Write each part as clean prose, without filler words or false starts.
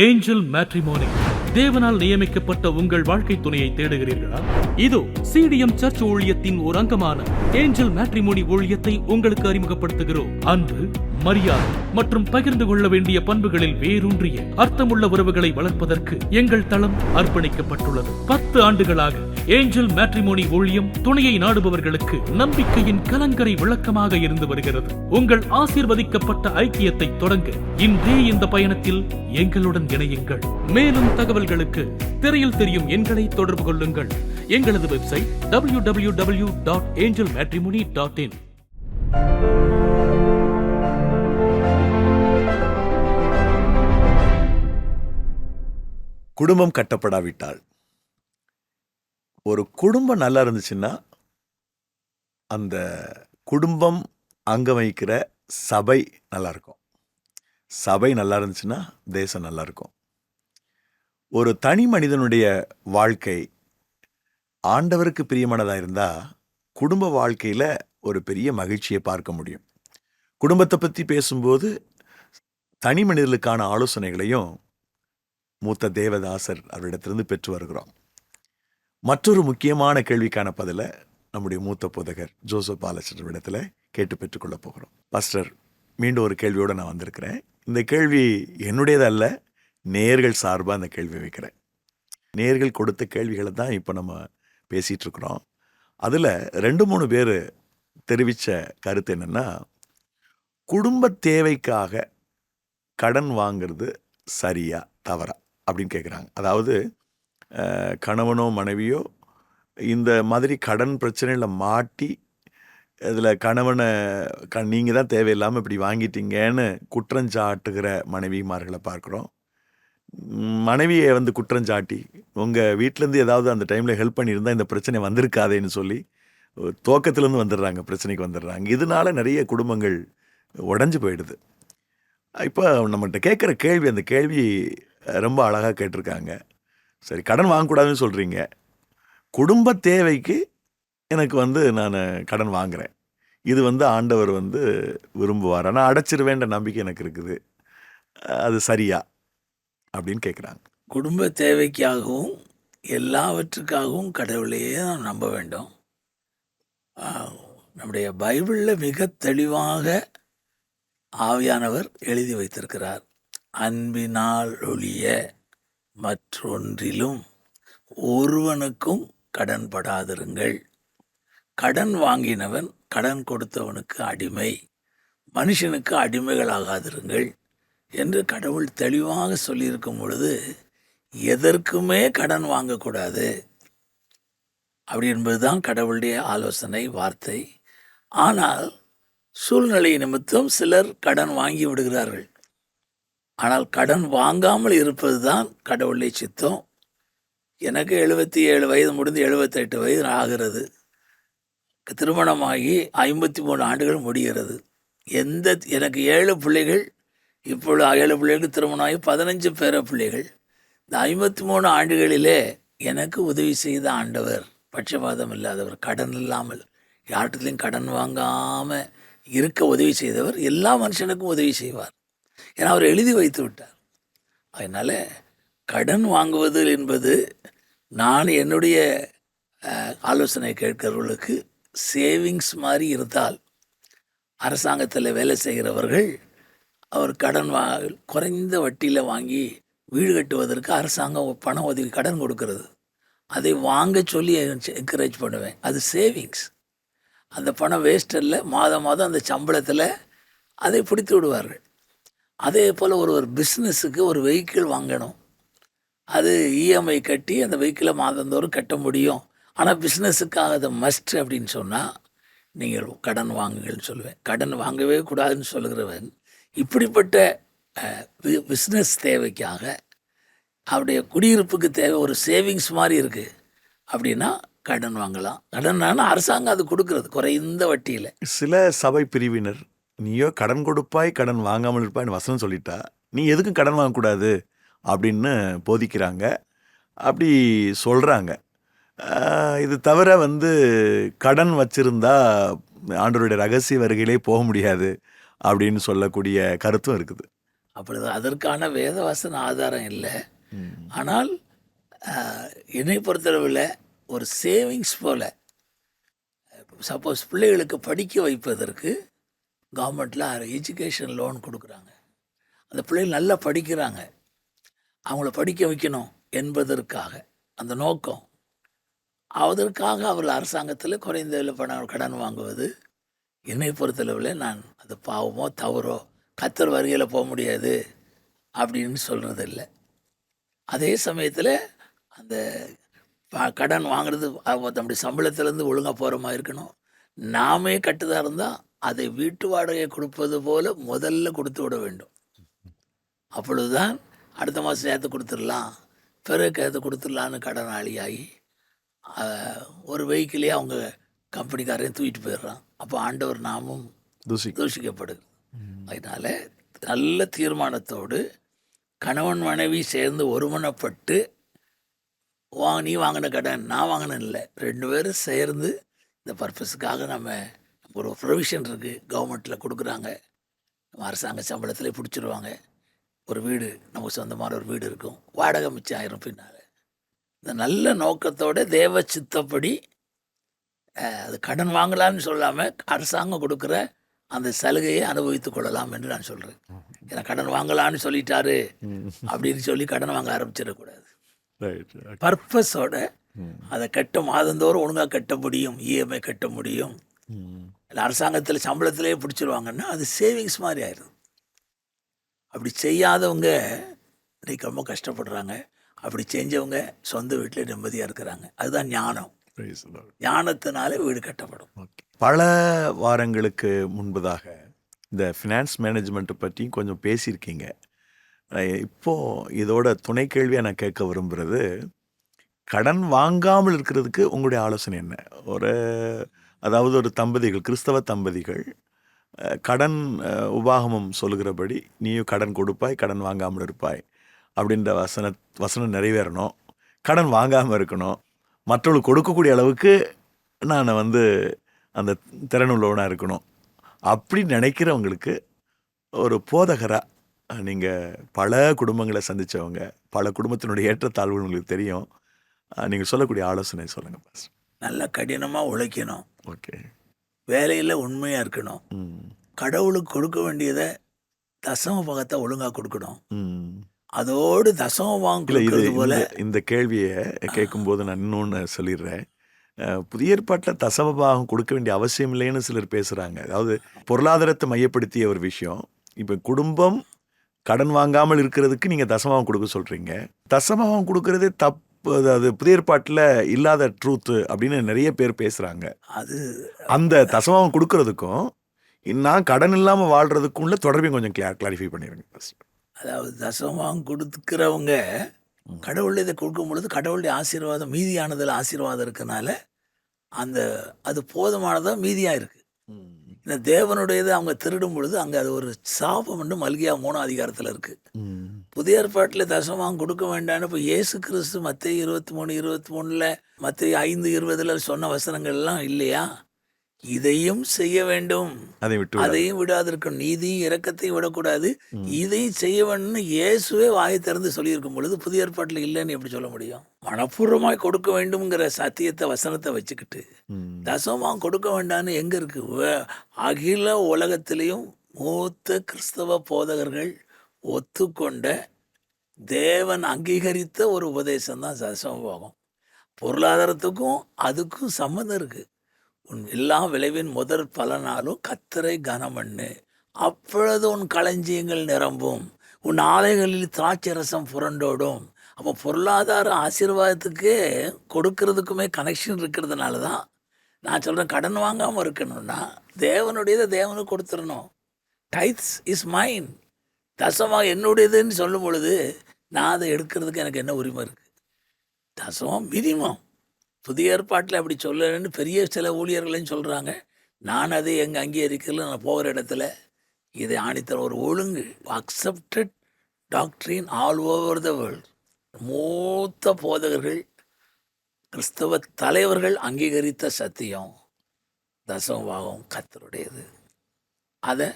Angel matrimony. தேவனால் நியமிக்கப்பட்ட உங்கள் வாழ்க்கை துணையை தேடுகிறீர்களா? இதோ சிடிஎம் சர்ச் ஊழியத்தின் ஒரு அங்கமான ஏஞ்சல் மேட்ரிமோனி ஊழியத்தை உங்களுக்கு அறிமுகப்படுத்துகிறோம். அன்பு, மரியாதை மற்றும் பகிர்ந்து கொள்ள வேண்டிய பண்புகளில் வேரூன்றிய அர்த்தமுள்ள உறவுகளை வளர்ப்பதற்கு எங்கள் தளம் அர்ப்பணிக்கப்பட்டுள்ளது. 10 ஆண்டுகளாக ஏஞ்சல் மேட்ரிமோனி ஊழியம் துணையை நாடுபவர்களுக்கு நம்பிக்கையின் கலங்கரை விளக்கமாக இருந்து வருகிறது. உங்கள் ஆசீர்வதிக்கப்பட்ட ஐக்கியத்தை தொடங்க இன்றே இந்த பயணத்தில் எங்களுடன் இணையுங்கள். மேலும் தகவல்களுக்கு திரையில் தெரியும் எண்களை தொடர்பு கொள்ளுங்கள். எங்களது வெப்சைட் www.angelmatrimony.in. குடும்பம் கட்டப்படாவிட்டால், ஒரு குடும்பம் நல்லா இருந்துச்சுன்னா அந்த குடும்பம் அங்க வைக்கிற சபை நல்லா இருக்கும். சபை நல்லா இருந்துச்சுன்னா தேசம் நல்லா இருக்கும். ஒரு தனி மனிதனுடைய வாழ்க்கை ஆண்டவருக்கு பிரியமானதாக இருந்தால் குடும்ப வாழ்க்கையில் ஒரு பெரிய மகிழ்ச்சியை பார்க்க முடியும். குடும்பத்தை பற்றி பேசும்போது தனி மனிதர்களுக்கான ஆலோசனைகளையும் மூத்த தேவதாசர் அவரிடத்திலிருந்து பெற்று வருகிறோம். மற்றொரு முக்கியமான கேள்விக்கான பதிலை நம்முடைய மூத்த போதகர் ஜோசப் பாலச்சந்திர இடத்துல கேட்டு பெற்றுக்கொள்ளப் போகிறோம். பாஸ்டர், மீண்டும் ஒரு கேள்வியோடு நான் வந்திருக்கிறேன். இந்த கேள்வி என்னுடையது அல்ல, நேயர்கள் சார்பாக அந்த கேள்வி வைக்கிறேன். நேயர்கள் கொடுத்த கேள்விகளை தான் இப்போ நம்ம பேசிகிட்டு இருக்கிறோம். அதில் 2-3 பேர் தெரிவித்த கருத்து என்னென்னா, குடும்ப தேவைக்காக கடன் வாங்கிறது சரியா தவறா அப்படின்னு கேட்குறாங்க. அதாவது கணவனோ மனைவியோ இந்த மாதிரி கடன் பிரச்சனையில் மாட்டி இதில் கணவனை நீங்கள் தான் தேவையில்லாமல் இப்படி வாங்கிட்டீங்கன்னு குற்றஞ்சாட்டுகிற மனைவிமார்களை பார்க்குறோம். மனைவியை குற்றஞ்சாட்டி உங்கள் வீட்டிலேருந்து ஏதாவது அந்த டைமில் ஹெல்ப் பண்ணியிருந்தால் இந்த பிரச்சனை வந்திருக்காதேன்னு சொல்லி துவக்கத்துலேருந்து வந்துடுறாங்க, பிரச்சனைக்கு வந்துடுறாங்க. இதனால நிறைய குடும்பங்கள் உடஞ்சி போயிடுது. இப்போ நம்மகிட்ட கேட்குற கேள்வி, அந்த கேள்வி ரொம்ப அழகாக கேட்டிருக்காங்க. சரி, கடன் வாங்கக்கூடாதுன்னு சொல்கிறீங்க, குடும்ப தேவைக்கு எனக்கு நான் கடன் வாங்குகிறேன், இது ஆண்டவர் விரும்புவார், ஆனால் அடைச்சிருவேன்ற நம்பிக்கை எனக்கு இருக்குது, அது சரியா அப்படின்னு கேட்குறாங்க. குடும்ப தேவைக்காகவும் எல்லாவற்றுக்காகவும் கடவுளையே நாம் நம்ப வேண்டும். நம்முடைய பைபிளில் மிக தெளிவாக ஆவியானவர் எழுதி வைத்திருக்கிறார், அன்பினால் ஒழிய மற்றொன்றிலும் ஒருவனுக்கும் கடன் படாதிருங்கள். கடன் வாங்கினவன் கடன் கொடுத்தவனுக்கு அடிமை, மனுஷனுக்கு அடிமைகளாகாதிருங்கள் என்று கடவுள் தெளிவாக சொல்லியிருக்கும் பொழுது எதற்குமே கடன் வாங்கக்கூடாது அப்படி என்பதுதான் கடவுளுடைய ஆலோசனை வார்த்தை. ஆனால் சூழ்நிலை நிமித்தம் சிலர் கடன் வாங்கி விடுகிறார்கள். ஆனால் கடன் வாங்காமல் இருப்பது தான் கடவுளுடைய சித்தம். எனக்கு 77 வயது முடிந்து 78 வயது ஆகிறது. திருமணமாகி 53 ஆண்டுகள் முடிகிறது. எனக்கு 7 பிள்ளைகள், இப்பொழுது 7 பிள்ளைகளுக்கு திருமணமாகி 15 பேர பிள்ளைகள். இந்த 53 ஆண்டுகளிலே எனக்கு உதவி செய்த ஆண்டவர் பட்சபாதம் இல்லாதவர், கடன் இல்லாமல் யார்கிட்டையும் கடன் வாங்காமல் இருக்க உதவி செய்தவர் எல்லா மனுஷனுக்கும் உதவி செய்வார். ஏன்னா அவர் எழுதி வைத்து விட்டார். அதனால் கடன் வாங்குவது என்பது, நான் என்னுடைய ஆலோசனை கேட்கிறவர்களுக்கு சேவிங்ஸ் மாதிரி இருந்தால், அரசாங்கத்தில் வேலை செய்கிறவர்கள் அவர் கடன் குறைந்த வட்டியில் வாங்கி வீடு கட்டுவதற்கு அரசாங்கம் பணம் உதவி கடன் கொடுக்கறது, அதை வாங்க சொல்லி என்கரேஜ் பண்ணுவேன். அது சேவிங்ஸ். அந்த பணம் வேஸ்ட் இல்லை, மாதம் மாதம் அந்த சம்பளத்தில் அதை பிடித்து விடுவார்கள். அதே போல் ஒரு பிஸ்னஸுக்கு ஒரு வெஹிக்கிள் வாங்கணும், அது இஎம்ஐ கட்டி அந்த வெஹிக்கிளை மாதந்தோறும் கட்ட முடியும். ஆனால் பிஸ்னஸுக்காக அதை மஸ்ட் அப்படின்னு சொன்னால் நீங்கள் கடன் வாங்குங்கள்னு சொல்லுவேன். கடன் வாங்கவே கூடாதுன்னு சொல்லுகிறவன் இப்படிப்பட்ட பிஸ்னஸ் தேவைக்காக, அவருடைய குடியிருப்புக்கு தேவை ஒரு சேவிங்ஸ் மாதிரி இருக்குது அப்படின்னா கடன் வாங்கலாம். கடன் அரசாங்கம் அது கொடுக்கறது குறைந்த வட்டியில். சில சபை பிரிவினர், நீயோ கடன் கொடுப்பாய் கடன் வாங்காமல் இருப்பாய்னு வசனம் சொல்லிட்டா நீ எதுக்கும் கடன் வாங்கக்கூடாது அப்படின்னு போதிக்கிறாங்க, அப்படி சொல்கிறாங்க. இது தவிர கடன் வச்சிருந்தா ஆண்டவருடைய ரகசிய வருகையிலே போக முடியாது அப்படின்னு சொல்லக்கூடிய கருத்தும் இருக்குது. அப்பொழுது அதற்கான வேதவசன ஆதாரம் இல்லை. ஆனால் என்னை பொறுத்தளவில் ஒரு சேவிங்ஸ் போல், சப்போஸ் பிள்ளைகளுக்கு படிக்க வைப்பதற்கு கவர்மெண்ட்டில் எஜுகேஷன் லோன் கொடுக்குறாங்க. அந்த பிள்ளைகள் நல்லா படிக்கிறாங்க, அவங்கள படிக்க வைக்கணும் என்பதற்காக அந்த நோக்கம். அதற்காக அவர்கள் அரசாங்கத்தில் குறைந்த விலை பணம் கடன் வாங்குவது என்னை பொறுத்தளவில் நான் அது பாவமோ தவறோ கத்தர் வருகையில் போக முடியாது அப்படின்னு சொல்கிறது இல்லை. அதே சமயத்தில் அந்த கடன் வாங்குறது நம்முடைய சம்பளத்திலேருந்து ஒழுங்காக போகிற மாதிரி இருக்கணும். நாமே கட்டுதா இருந்தால் அதை வீட்டு வாடகை கொடுப்பது போல் முதல்ல கொடுத்து விட வேண்டும். அப்பொழுதுதான் அடுத்த மாதம் சேர்த்து கொடுத்துடலாம், பிறகு சேர்த்து கொடுத்துடலான்னு கடனாளியாகி ஒரு வெஹிக்கிளே அவங்க கம்பெனிக்காரையும் தூக்கிட்டு போயிடுறான். அப்போ ஆண்டவர் நாமும் தூஷிக்கப்படுது. அதனால் நல்ல தீர்மானத்தோடு கணவன் மனைவி சேர்ந்து ஒருமனப்பட்டு நீ வாங்கின கடன் நான் வாங்கினேன் இல்லை, 2 பேரும் சேர்ந்து இந்த பர்பஸுக்காக நம்ம ஒரு ப்ரொவிஷன் இருக்குது, கவர்மெண்ட்டில் கொடுக்குறாங்க, நம்ம அரசாங்க சம்பளத்திலே பிடிச்சிருவாங்க. ஒரு வீடு, நமக்கு சொந்தமான ஒரு வீடு இருக்கும், வாடகை மிச்சம் ஆயிரும் பின்னால். இந்த நல்ல நோக்கத்தோட தேவ சித்தப்படி அது கடன் வாங்கலாம்னு சொல்லாமல் அரசாங்கம் கொடுக்குற அந்த சலுகையை அனுபவித்து கொள்ளலாம் என்று நான் சொல்கிறேன். ஏன்னா கடன் வாங்கலான்னு சொல்லிட்டாரு அப்படின்னு சொல்லி கடன் வாங்க ஆரம்பிச்சிடக்கூடாது. பர்பஸோட அதை கட்ட மாதந்தோறும் ஒழுங்காக கட்ட முடியும், இஎம்ஐ கட்ட முடியும். இல்லை அரசாங்கத்தில் சம்பளத்திலே பிடிச்சிருவாங்கன்னா அது சேவிங்ஸ் மாதிரி ஆயிடுது. அப்படி செய்யாதவங்க இன்றைக்கி ரொம்ப கஷ்டப்படுறாங்க. அப்படி செஞ்சவங்க சொந்த வீட்டில் நிம்மதியாக இருக்கிறாங்க. அதுதான் ஞானம். ஞானத்தினாலே வீடு கட்டப்படும். பல வாரங்களுக்கு முன்பதாக இந்த ஃபினான்ஸ் மேனேஜ்மெண்ட்டை பற்றியும் கொஞ்சம் பேசியிருக்கீங்க. இப்போது இதோட துணை கேள்வியாக நான் கேட்க விரும்புகிறது, கடன் வாங்காமல் இருக்கிறதுக்கு உங்களுடைய ஆலோசனை என்ன? அதாவது ஒரு தம்பதிகள், கிறிஸ்தவ தம்பதிகள் கடன் உபாகமம் சொல்லுகிறபடி நீயும் கடன் கொடுப்பாய், கடன் வாங்காமல் இருப்பாய் அப்படின்ற வசனம் நிறைவேறணும். கடன் வாங்காமல் இருக்கணும், மற்றவர்களுக்கு கொடுக்கக்கூடிய அளவுக்கு நான் அந்த திறனுள்ளவனாக இருக்கணும் அப்படின்னு நினைக்கிறவங்களுக்கு ஒரு போதகராக, நீங்கள் பல குடும்பங்களை சந்தித்தவங்க, பல குடும்பத்தினுடைய ஏற்றத்தாழ்வுகள் உங்களுக்கு தெரியும், நீங்கள் சொல்லக்கூடிய ஆலோசனை சொல்லுங்கள் பாஸ். நல்லா கடினமாக உழைக்கணும். ஓகே. வேலையில் உண்மையாக இருக்கணும். கடவுளுக்கு கொடுக்க வேண்டியதை தசம பாகத்தை ஒழுங்காக கொடுக்கணும். அதோடு தசம பாகம் போல இந்த கேள்வியை கேட்கும்போது நான் இன்னொன்று சொல்லிடுறேன். புதிய ஏற்பாட்டில் தசம பாகம் கொடுக்க வேண்டிய அவசியம் இல்லைன்னு சிலர் பேசுகிறாங்க. அதாவது பொருளாதாரத்தை மையப்படுத்திய ஒரு விஷயம். இப்போ குடும்பம் கடன் வாங்காமல் இருக்கிறதுக்கு நீங்கள் தசமபாகம் கொடுக்க சொல்கிறீங்க. தசமபாகம் கொடுக்கறதே தப்பு, அது புதிய ஏற்பாட்டில் இல்லாத ட்ரூத்து அப்படின்னு நிறைய பேர் பேசுகிறாங்க. அது அந்த தசமபாகம் கொடுக்கறதுக்கும் நான் கடன் இல்லாமல் வாழ்கிறதுக்கும் உள்ள தொடர்பையும் கொஞ்சம் கிளாரிஃபை பண்ணிடுங்க ஃபர்ஸ்ட். அதாவது தசமபாகம் கொடுக்குறவங்க கடவுள் இதை கொடுக்கும் பொழுது கடவுளுடைய ஆசீர்வாதம் மீதியானதில் ஆசீர்வாதம் இருக்கனால அது போதுமானதாக மீதியாக இருக்குது. இந்த தேவனுடையதை அவங்க திருடும் பொழுது அங்கே அது ஒரு சாபம் மல்கியா 3 அதிகாரத்தில் இருக்குது. புதிய ஏற்பாட்டில் தசமபாகம் கொடுக்க வேண்டாம்னு இப்போ இயேசு கிறிஸ்து மத்தேயு 23:23 மத்தேயு 5:20 சொன்ன வசனங்கள்லாம் இல்லையா? இதையும் செய்ய வேண்டும், அதையும் விடாதிருக்கணும், நீதியும் இரக்கத்தையும் விடக்கூடாது, இதையும் செய்ய வேண்டும்னு இயேசுவே வாயை திறந்து சொல்லியிருக்கும் பொழுது புதிய ஏற்பாட்டில் இல்லைன்னு எப்படி சொல்ல முடியும்? மனப்பூர்வமாய் கொடுக்க வேண்டும்ங்கிற சத்தியத்தை வசனத்தை வச்சுக்கிட்டு தசமபாகம் கொடுக்க வேண்டாம்னு எங்கே இருக்கு? அகில உலகத்திலையும் மூத்த கிறிஸ்தவ போதகர்கள் ஒத்துக்கொண்ட தேவன் அங்கீகரித்த ஒரு உபதேசம் தான் தசமபாகம். பொருளாதாரத்துக்கும் அதுக்கும் சம்மந்தம் இருக்குது. உன் எல்லா விளைவின் முதற் பலனாலும் கர்த்தரை கனமண்ணு, அப்பொழுது உன் களஞ்சியங்கள் நிரம்பும், உன் ஆலைகளில் திராட்சை ரசம் புரண்டோடும். அப்போ பொருளாதார ஆசீர்வாதத்துக்கு கொடுக்கறதுக்குமே கனெக்ஷன் இருக்கிறதுனால தான் நான் சொல்கிறேன், கடன் வாங்காமல் இருக்கணும்னா தேவனுடையதை தேவனுக்கு கொடுத்துடணும். டைத்ஸ் இஸ் மைன், தசமம் என்னுடையதுன்னு சொல்லும் பொழுது நான் அதை எடுக்கிறதுக்கு எனக்கு என்ன உரிமை இருக்குது? தசமம் மினிமம். புதிய ஏற்பாட்டில் அப்படி சொல்லலன்னு பெரிய சில ஊழியர்களையும் சொல்கிறாங்க. நான் அதை எங்கே அங்கீகரிக்கல, நான் போகிற இடத்துல இதை ஆணித்தர ஒரு ஒழுங்கு accepted doctrine all over the world. மூத்த போதகர்கள், கிறிஸ்தவ தலைவர்கள் அங்கீகரித்த சத்தியம் தசமபாகம் கர்த்தருடையது. அதை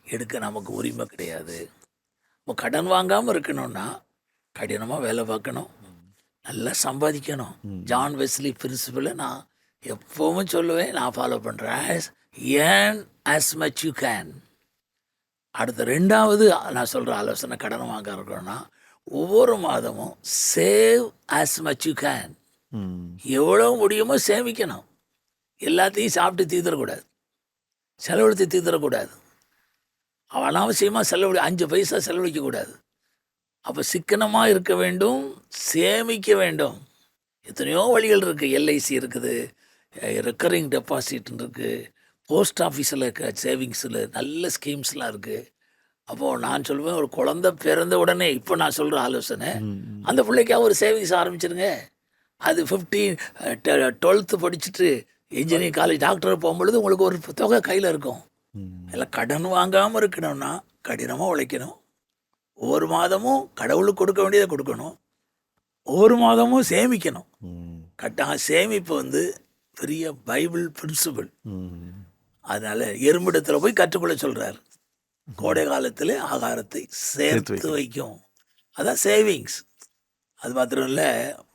எடுக்க நமக்கு உரிமை கிடையாது. இப்போ கடன் வாங்காமல் இருக்கணும்னா கடினமாக வேலை பார்க்கணும், நல்லா சம்பாதிக்கணும். ஜான் வெஸ்லி பிரின்சிபலை நான் எப்பவும் சொல்லுவேன், நான் ஃபாலோ பண்ணுறேன். ஏன் as much you can. அடுத்த 2வது நான் சொல்கிற ஆலோசனை கடன் வாங்க இருக்கணும்னா ஒவ்வொரு மாதமும் save as much you can. எவ்வளோ முடியுமோ சேமிக்கணும். எல்லாத்தையும் சாப்பிட்டு தீர்த்தரக்கூடாது, செலவழித்து தீர்த்தரக்கூடாது. அனாவசியமாக 5 பைசா செலவழிக்கக்கூடாது. அப்போ சிக்கனமாக இருக்க வேண்டும், சேமிக்க வேண்டும். எத்தனையோ வழிகள் இருக்குது. எல்ஐசி இருக்குது, ரெக்கரிங் டெபாசிட் இருக்குது, போஸ்ட் ஆஃபீஸில் இருக்க சேவிங்ஸில் நல்ல ஸ்கீம்ஸ்லாம் இருக்குது. அப்போது நான் சொல்லுவேன், ஒரு குழந்தை பிறந்த உடனே இப்போ நான் சொல்கிற ஆலோசனை, அந்த பிள்ளைக்காக ஒரு சேவிங்ஸ் ஆரம்பிச்சிருங்க. அது 12th படிச்சுட்டு இன்ஜினியரிங் காலேஜ் டாக்டர் போகும்பொழுது உங்களுக்கு ஒரு தொகை கையில் இருக்கும். எல்லாம் கடன் வாங்காமல் இருக்கணும்னா கடினமாக உழைக்கணும். ஒவ்வொரு மாதமும் கடவுளுக்கு கொடுக்க வேண்டியதை கொடுக்கணும், ஒவ்வொரு மாதமும் சேமிக்கணும். சேமிப்பு பெரிய பைபிள் பிரின்சிபல். அதனால எறும்பிடத்தில் போய் கற்றுக்கொள்ள சொல்றாரு. கோடை காலத்தில் ஆகாரத்தை சேர்த்து வைக்கும், அதான் சேவிங்ஸ். அது மாத்திரம் இல்லை,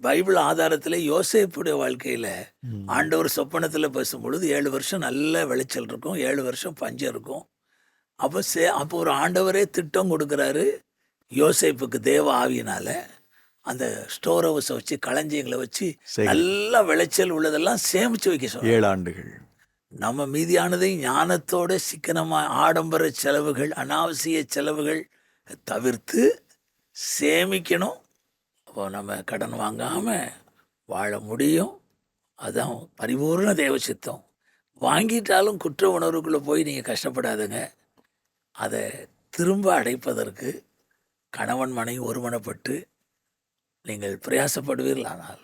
பைபிள் ஆதாரத்தில் யோசேப்புடைய வாழ்க்கையில் ஆண்டவர் சொப்பனத்தில் பேசும்பொழுது 7 வருஷம் நல்ல விளைச்சல் இருக்கும், 7 வருஷம் பஞ்சம் இருக்கும். அப்போ ஒரு ஆண்டவரே திட்டம் கொடுக்குறாரு யோசேப்புக்கு தேவ ஆவியினால. அந்த ஸ்டோர் ஹவுஸை வச்சு, களஞ்சியங்களை வச்சு நல்ல விளைச்சல் உள்ளதெல்லாம் சேமித்து வைக்க சொல்ல 7 ஆண்டுகள். நம்ம மீதியானதை ஞானத்தோட சிக்கனமாக ஆடம்பர செலவுகள், அனாவசிய செலவுகள் தவிர்த்து சேமிக்கணும். அப்போ நம்ம கடன் வாங்காமல் வாழ முடியும். அதுதான் பரிபூர்ண தேவ சித்தம். வாங்கிட்டாலும் குற்ற உணர்வுக்குள்ளே போய் நீங்கள் கஷ்டப்படாதுங்க. அதை திரும்ப அடைப்பதற்கு கணவன் மனைவி ஒருமனப்பட்டு நீங்கள் பிரயாசப்படுவீர்கள். ஆனால்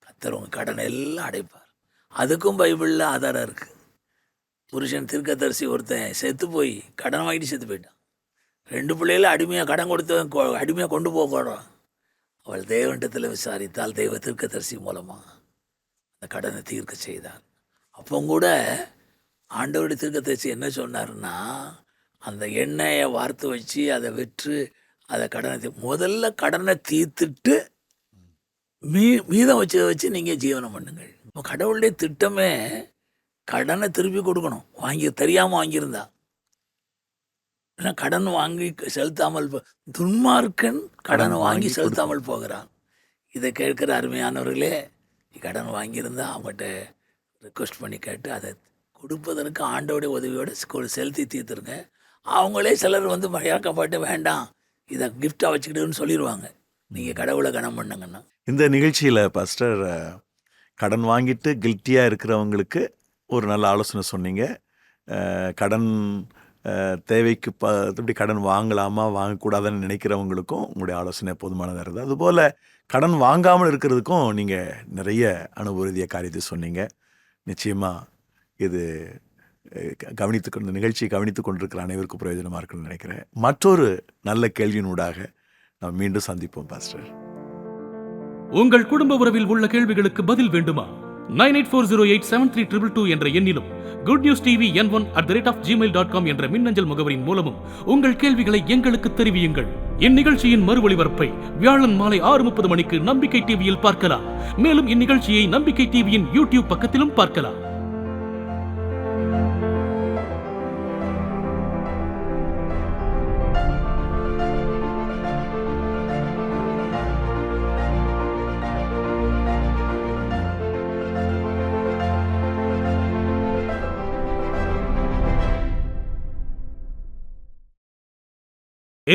கர்த்தர் உங்கள் கடனை எல்லாம் அடைப்பார். அதுக்கும் பைபிளில் ஆதாரம் இருக்குது. புருஷன் தீர்க்கதரிசி ஒருத்தன் செத்து போய் கடன் வாங்கிட்டு செத்து போயிட்டான். 2 பிள்ளைகளை அடிமையாக கடன் கொடுத்தவன் அடிமையாக கொண்டு போகிறான். அவள் தேவனிடத்தில் விசாரித்தால் தெய்வ தீர்க்கதரிசி மூலமாக அந்த கடனை தீர்க்க செய்தார். அப்போ கூட ஆண்டவருடைய தீர்க்கதரிசி என்ன சொன்னார்னா, அந்த எண்ணெயை வார்த்து வச்சு அதை விற்று அதை முதல்ல கடனை தீர்த்துட்டு மீதம் வச்சு நீங்கள் ஜீவனம் பண்ணுங்கள். இப்போ கடவுளுடைய திட்டமே கடனை திருப்பி கொடுக்கணும். தெரியாமல் வாங்கியிருந்தா. ஏன்னா கடன் வாங்கி செலுத்தாமல் துன்மார்க்கன் கடன் வாங்கி செலுத்தாமல் போகிறான். இதை கேட்குற அருமையானவர்களே, கடன் வாங்கியிருந்தா அவங்ககிட்ட ரிக்வெஸ்ட் பண்ணி கேட்டு அதை கொடுப்பதற்கு ஆண்டோடைய உதவியோடு செலுத்தி தீர்த்துருங்க. அவங்களே சிலர் இறக்கப்பட்டு வேண்டாம், இதை கிஃப்டாக வச்சுக்கிட்டுன்னு சொல்லிடுவாங்க. நீங்கள் கடவுளை கனம் பண்ணுங்கன்னா. இந்த நிகழ்ச்சியில் பாஸ்டர் கடன் வாங்கிட்டு கில்ட்டியாக இருக்கிறவங்களுக்கு ஒரு நல்ல ஆலோசனை சொன்னீங்க. கடன் தேவைக்கு இப்படி கடன் வாங்கலாமா வாங்கக்கூடாதுன்னு நினைக்கிறவங்களுக்கும் உங்களுடைய ஆலோசனை போதுமானதாக இருக்குது. அதுபோல் கடன் வாங்காமல் இருக்கிறதுக்கும் நீங்கள் நிறைய அனுபவ ரீதிய காரியத்தை சொன்னீங்க. நிச்சயமாக இது இந்த நிகழ்ச்சியை கவனித்து கொண்டிருக்கிற அனைவருக்கும் பிரயோஜனமாக இருக்குன்னு நினைக்கிறேன். மற்றொரு நல்ல கேள்வியினூடாக நாம் மீண்டும் சந்திப்போம் பாஸ்டர். உங்கள் குடும்ப உறவில் உள்ள கேள்விகளுக்கு பதில் வேண்டுமா? 9840873222 என்ற எண்ணிலும் குட் நியூஸ் டிவி N1@gmail.com என்ற மின்னஞ்சல் முகவரியின் மூலமும் உங்கள் கேள்விகளை எங்களுக்கு தெரிவியுங்கள். இந்நிகழ்ச்சியின் மறு ஒளிபரப்பை வியாழன் மாலை 6:30 மணிக்கு நம்பிக்கை டிவியில் பார்க்கலாம். மேலும் இந்நிகழ்ச்சியை நம்பிக்கை டிவியின் யூடியூப் பக்கத்திலும் பார்க்கலாம்.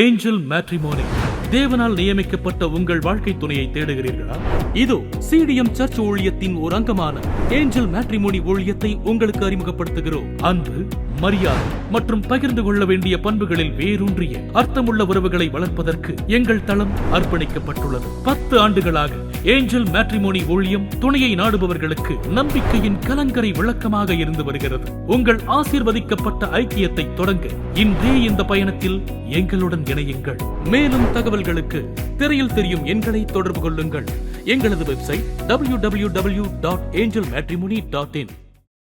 Angel matrimony. தேவனால் நியமிக்கப்பட்ட உங்கள் வாழ்க்கை துணையை தேடுகிறீர்களா? இதோ சிடிஎம் சர்ச் ஊழியத்தின் ஒரு அங்கமான ஏஞ்சல் மேட்ரிமோனி ஊழியத்தை உங்களுக்கு அறிமுகப்படுத்துகிறோம். அன்பு, மரியாதை மற்றும் பகிர்ந்து கொள்ள வேண்டிய பண்புகளில் வேரூன்றிய அர்த்தமுள்ள உறவுகளை வளர்ப்பதற்கு எங்கள் தளம் அர்ப்பணிக்கப்பட்டுள்ளது. 10 ஆண்டுகளாக ஏஞ்சல் மேட்ரிமோனி ஊழியம் துணையை நாடுபவர்களுக்கு நம்பிக்கையின் கலங்கரை விளக்கமாக இருந்து வருகிறது. உங்கள் ஆசீர்வதிக்கப்பட்ட ஐக்கியத்தை தொடங்க இன்றே இந்த பயணத்தில் எங்களுடன் இணையுங்கள். மேலும் தகவல்களுக்கு திரையில் தெரியும் எண்களை தொடர்பு கொள்ளுங்கள். எங்களது வெப்சைட் www.angelmatrimony.in.